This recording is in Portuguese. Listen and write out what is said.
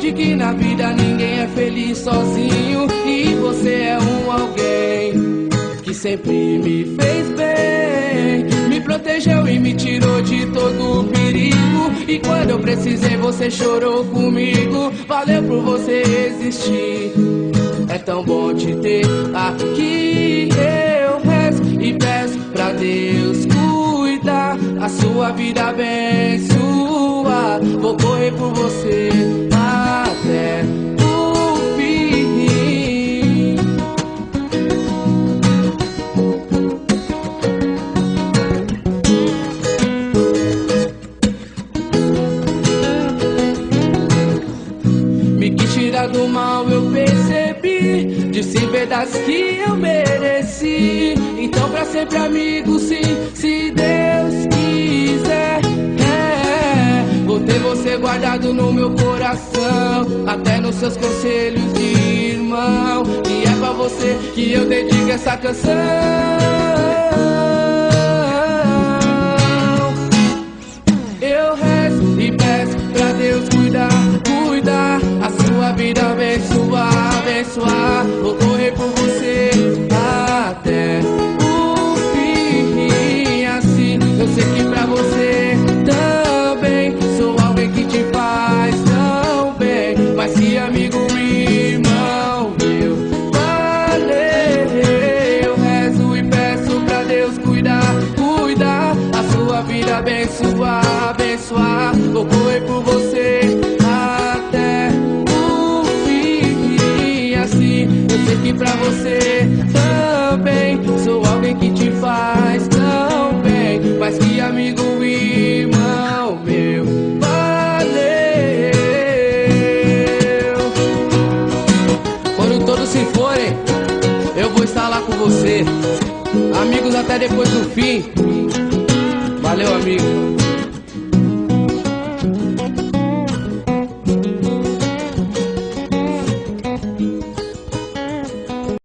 de que na vida ninguém é feliz sozinho, e você é um alguém que sempre me fez bem, me protegeu e me tirou de todo o perigo. E quando eu precisei você chorou comigo. Valeu por você existir, é tão bom te ter aqui. Eu rezo e peço pra Deus cuidar, a sua vida abençoar. Vou correr por você até o fim. Me quis tirar do mal, eu percebi, disse verdades que eu mereci. Então pra sempre amigo, sim, se Deus quiser. Vou ter você guardado no meu coração, até nos seus conselhos de irmão. E é pra você que eu dedico essa canção. Eu rezo e peço pra Deus cuidar, cuidar, a sua vida abençoar, abençoar. Vou correr por você até o fim. Assim eu sei que pra você também sou alguém que te faz tão bem, mas que amigo, irmão meu, valeu. Eu rezo e peço pra Deus cuidar, cuidar, a sua vida abençoar, abençoar. Vou correr por você até o fim. Assim eu sei que pra você também sou alguém que te faz tão bem, mas que amigo, irmão meu, valeu. Quando todos se forem, eu vou estar lá com você. Amigos até depois do fim. Valeu, amigo.